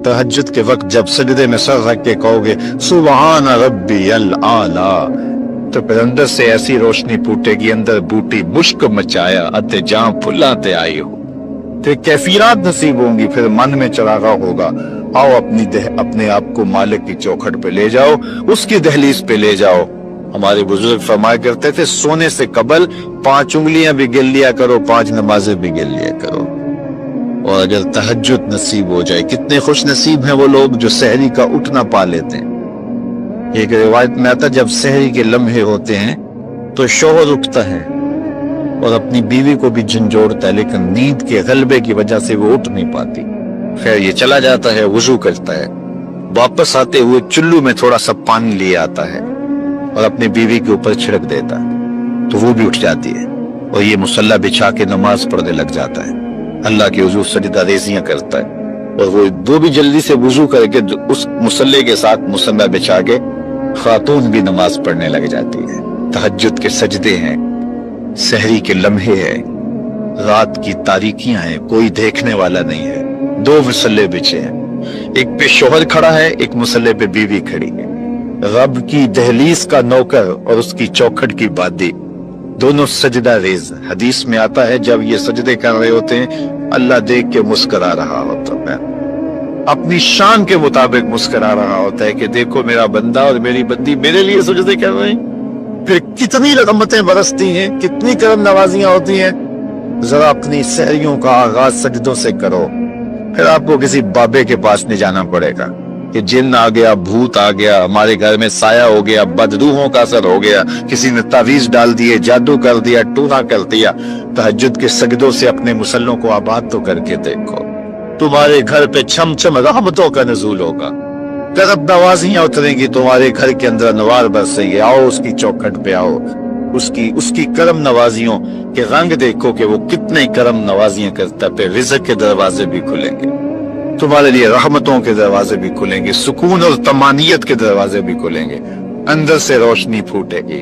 तहज्जुद के वक्त जब सजदे में सर रख के कहोगे सुबहान रब्बियल आला, तो फिर अंदर से ऐसी रोशनी फूटेगी, अंदर बूटी मुश्क मचाया अते जां फुलाते आई हो। फिर कैफियत नसीब होंगी, फिर मन में चरागा होगा, आओ अपने आप को मालिक की चौखट पे ले जाओ, उसकी दहलीज पे ले जाओ। हमारे बुजुर्ग फरमाया करते थे, सोने से कबल 5 उंगलियां भी गिन लिया करो, 5 नमाजें भी गिन लिया करो। और अगर तहज्जुद नसीब हो जाए, कितने खुश नसीब हैं वो लोग जो सहरी का उठना पा लेते हैं। एक रिवायत में आता, जब सहरी के लम्हे होते हैं तो शौहर उठता है और अपनी बीवी को भी झंझोड़ता है, लेकिन नींद के गलबे की वजह से वो उठ नहीं पाती। खैर ये चला जाता है, वुजू करता है, वापस आते हुए चुल्लू में थोड़ा सा पानी लिए आता है और अपनी बीवी के ऊपर छिड़क देता है, तो वो भी उठ जाती है और ये मुसल्ला बिछा के नमाज पढ़ने लग जाता है, अल्लाह के हुजूर सजदा रेज़ियां करता है। और वो भी जल्दी से वुजू करके उस मुसल्ले के साथ मुसल्ला बिछा के खातून भी नमाज पढ़ने लग जाती है। तहज्जुद के सजदे हैं, सहरी के लम्हे हैं, रात की तारीकियां हैं, कोई देखने वाला नहीं है। 2 मुसल्ले बिछे हैं, एक पे शोहर खड़ा है, एक मुसल्ले पे बीवी खड़ी है। रब की दहलीज का नौकर और उसकी चौखट की बादी दोनों सजदा रेज। हदीस में आता है, जब ये सजदे कर रहे होते हैं अल्लाह देख के मुस्कुरा रहा होता है, अपनी शान के मुताबिक मुस्कुरा रहा होता है कि देखो मेरा बंदा और मेरी बंदी मेरे लिए सजदे कर रहे हैं। फिर कितनी रहमतें बरसती हैं, कितनी करम नवाजियां होती हैं। जरा अपनी सहरियों का आगाज सजदों से करो, फिर आपको किसी बाबे के पास नहीं जाना पड़ेगा कि जिन आ गया, भूत आ गया, हमारे घर में साया हो गया, बदरूहों का असर हो गया, किसी ने तावीज डाल दिए, जादू कर दिया, टूना कर दिया। तहज्जुद के सजदों से अपने मुसल्लों को आबाद तो करके देखो, तुम्हारे घर पे छम छम रहमतों का नज़ूल होगा, करम नवाजियां उतरेंगी तुम्हारे घर के अंदर, अनवार बरसेंगे। आओ उसकी चौखट पे आओ, उसकी करम नवाजियों के रंग देखो कि वो कितने करम नवाजियां करता है। फिर रिज़्क़ के दरवाजे भी खुलेंगे तुम्हारे लिए, रहमतों के दरवाजे भी खुलेंगे, सुकून और तमानियत के दरवाजे भी खुलेंगे, अंदर से रोशनी फूटेगी।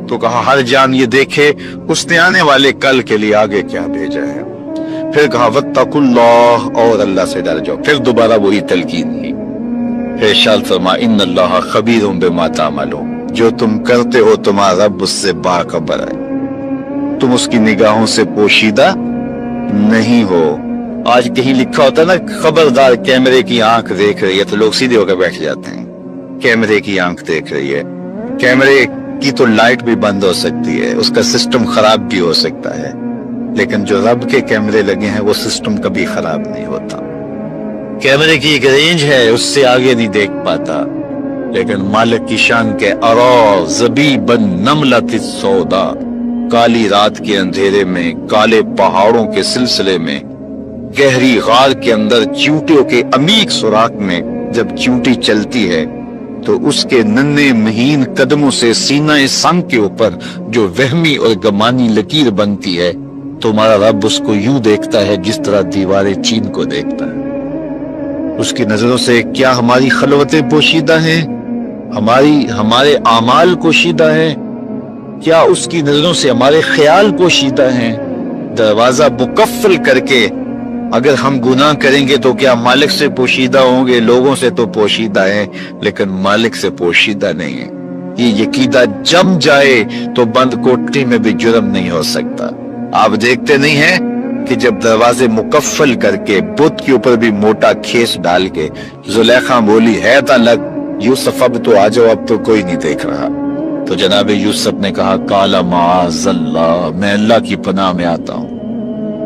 तो कहा हर जान ये देखे उसने आने वाले कल के लिए आगे क्या भेजा है। फिर कहा वत्तकुल्लाह, और अल्लाह से डर जाओ। फिर दोबारा वही तलकीन की। फिर इरशाद फरमा इन्नल्लाह खबीरुम बिमा तामलून, जो तुम करते हो तुम्हारा रब उससे बाखबर है, तुम उसकी निगाहों से पोशीदा नहीं हो। आज कहीं लिखा होता है ना, खबरदार कैमरे की आंख देख रही है, तो लोग सीधे होकर बैठ जाते हैं। कैमरे की आंख देख रही है, कैमरे की तो लाइट भी बंद हो सकती है, उसका सिस्टम खराब भी हो सकता है, लेकिन जो रब के कैमरे लगे हैं वो सिस्टम कभी खराब नहीं होता। कैमरे की एक रेंज है, उससे आगे नहीं देख पाता, लेकिन मालिक की शान के अरा ज़बीबन नमलतिस सौदा, काली रात के अंधेरे में, काले पहाड़ों के सिलसिले में, गहरी गार के अंदर चींटियों के अमीक सुराख में जब चींटी चलती है तो उसके नन्हे महीन कदमों से सीना संग के ऊपर जो वहमी और गमानी लकीर बनती है, तुम्हारा रब उसको यूं देखता है जिस तरह दीवारें चीन को देखता है। उसकी नजरों से क्या हमारी खलवतें पोशीदा हैं, हमारे आमाल पोशीदा हैं, क्या उसकी नजरों से हमारे ख्याल पोशीदा हैं। दरवाजा मुकफ्फल करके अगर हम गुनाह करेंगे तो क्या मालिक से पोशीदा होंगे? लोगों से तो पोशीदा है, लेकिन मालिक से पोशीदा नहीं है। ये यकीदा जम जाए तो बंद कोठरी में भी जुर्म नहीं हो सकता। आप देखते नहीं हैं कि जब दरवाजे मुकफ्फल करके बुत के ऊपर भी मोटा खेस डाल के जुलेखा बोली है तलक यूसुफ अब तो आ जाओ, अब तो कोई नहीं देख रहा, तो जनाब यूसुफ ने कहा काला माअज़ल्लाह, मैं अल्लाह की पनाह में आता हूँ।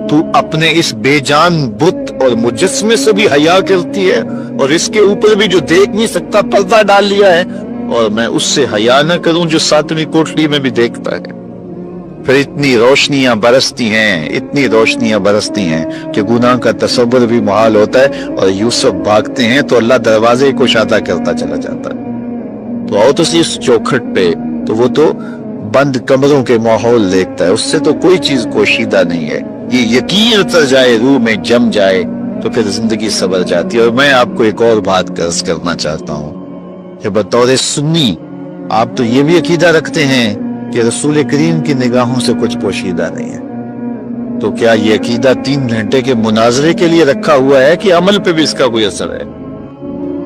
तू अपने इस बेजान बुत और मुजस्मे से भी हया करती है, और इसके ऊपर भी जो देख नहीं सकता पर्दा डाल लिया है, और मैं उससे हया न करूं जो 7वीं कोठरी में भी देखता है। फिर इतनी रोशनियां बरसती हैं, इतनी रोशनियां बरसती हैं कि गुनाह का तसव्वुर भी मुहाल होता है, और यूसुफ भागते हैं तो अल्लाह दरवाजे को शादा करता चला जाता है। तो आओ तो इस चौखट पे, तो वो तो बंद कमरों के माहौल देखता है, उससे तो कोई चीज पोशीदा नहीं है। ये यकीन उतर जाए, रूह में जम जाए, तो फिर जिंदगी सवर जाती है। और मैं आपको एक और बात कर्ज करना चाहता हूँ कि बतौर सुन्नी आप तो ये भी अकीदा रखते हैं कि रसूल करीम की निगाहों से कुछ पोशीदा नहीं है, तो क्या ये अकीदा 3 घंटे के मुनाजरे के लिए रखा हुआ है कि अमल पे भी इसका कोई असर है?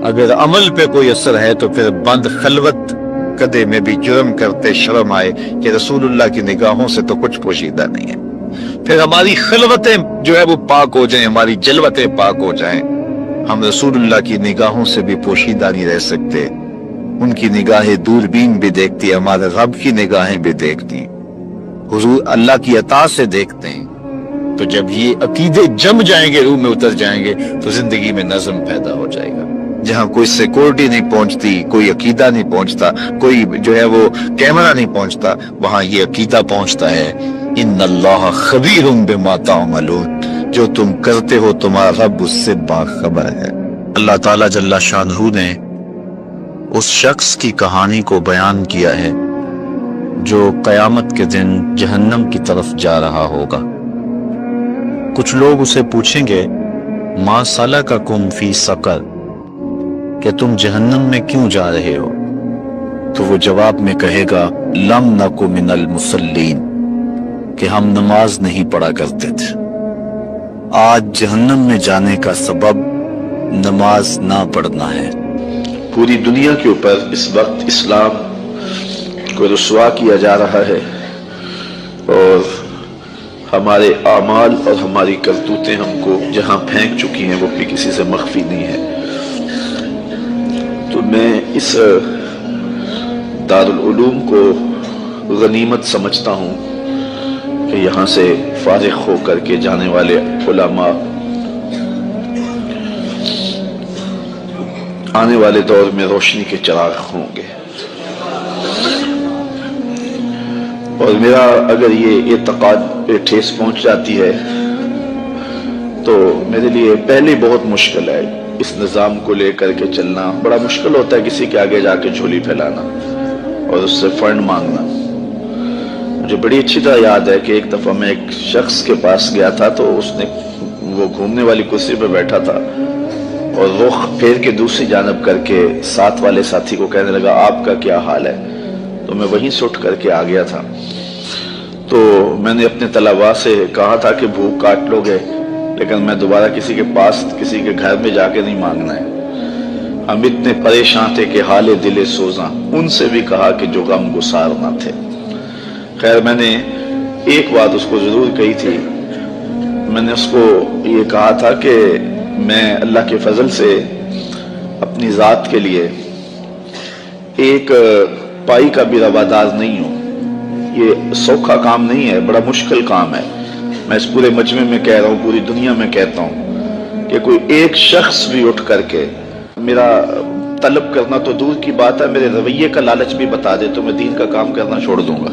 اگر عمل پہ کوئی اثر ہے تو پھر بند خلوت کدے میں بھی جرم کرتے شرم آئے کہ رسول اللہ کی نگاہوں سے تو کچھ پوشیدہ نہیں ہے، پھر ہماری خلوتیں جو ہے وہ پاک ہو جائیں، ہماری جلوتیں پاک ہو جائیں، ہم رسول اللہ کی نگاہوں سے بھی پوشیدہ نہیں رہ سکتے۔ ان کی نگاہیں دوربین بھی دیکھتی، ہمارے رب کی نگاہیں بھی دیکھتی، حضور اللہ کی عطا سے دیکھتے ہیں۔ تو جب یہ عقیدے جم جائیں گے، روح میں اتر جائیں گے، تو زندگی میں نظم پیدا ہو جائے گا۔ جہاں کوئی سیکورٹی نہیں پہنچتی، کوئی عقیدہ نہیں پہنچتا، کوئی جو ہے وہ کیمرہ نہیں پہنچتا، وہاں یہ عقیدہ پہنچتا ہے، ان اللہ خبیر بما تعملون، جو تم کرتے ہو تمہارا رب اس سے باخبر ہے۔ اللہ تعالیٰ جل شانہ نے اس شخص کی کہانی کو بیان کیا ہے جو قیامت کے دن جہنم کی طرف جا رہا ہوگا۔ کچھ لوگ اسے پوچھیں گے ما سلککم فی سقر، کہ تم جہنم میں کیوں جا رہے ہو؟ تو وہ جواب میں کہے گا لم نک من المصلین، کہ ہم نماز نہیں پڑھا کرتے تھے۔ آج جہنم میں جانے کا سبب نماز نہ پڑھنا ہے۔ پوری دنیا کے اوپر اس وقت اسلام کو رسوا کیا جا رہا ہے، اور ہمارے اعمال اور ہماری کرتوتیں ہم کو جہاں پھینک چکی ہیں وہ بھی کسی سے مخفی نہیں ہے۔ تو میں اس دارالعلوم کو غنیمت سمجھتا ہوں کہ یہاں سے فارغ ہو کر کے جانے والے علماء آنے والے دور میں روشنی کے چراغ ہوں گے۔ اور میرا اگر یہ اعتقاد پہ ٹھیس پہنچ جاتی ہے تو میرے لیے پہلے بہت مشکل ہے اس نظام کو لے کر کے چلنا۔ بڑا مشکل ہوتا ہے کسی کے آگے جا کے جھولی پھیلانا اور اس سے فنڈ مانگنا۔ مجھے بڑی اچھی طرح یاد ہے کہ ایک دفعہ میں ایک شخص کے پاس گیا تھا، تو اس نے وہ گھومنے والی کرسی پہ بیٹھا تھا اور رخ پھیر کے دوسری جانب کر کے ساتھ والے ساتھی کو کہنے لگا آپ کا کیا حال ہے؟ تو میں وہیں سے اٹھ کر کے آ گیا تھا۔ تو میں نے اپنے طلباء سے کہا تھا کہ بھوک کاٹ لو گے، لیکن میں دوبارہ کسی کے پاس کسی کے گھر میں جا کے نہیں مانگنا ہے۔ ہم اتنے پریشان تھے کہ حال دل سوزاں، ان سے بھی کہا کہ جو غم گسار نہ تھے۔ خیر میں نے ایک بات اس کو ضرور کہی تھی، میں نے اس کو یہ کہا تھا کہ میں اللہ کے فضل سے اپنی ذات کے لیے ایک پائی کا بھی روادار نہیں ہوں۔ یہ سوکھا کام نہیں ہے، بڑا مشکل کام ہے۔ میں اس پورے مجمع میں کہہ رہا ہوں، پوری دنیا میں کہتا ہوں کہ کوئی ایک شخص بھی اٹھ کر کے میرا طلب کرنا تو دور کی بات ہے، میرے رویے کا لالچ بھی بتا دے تو میں دین کا کام کرنا چھوڑ دوں گا۔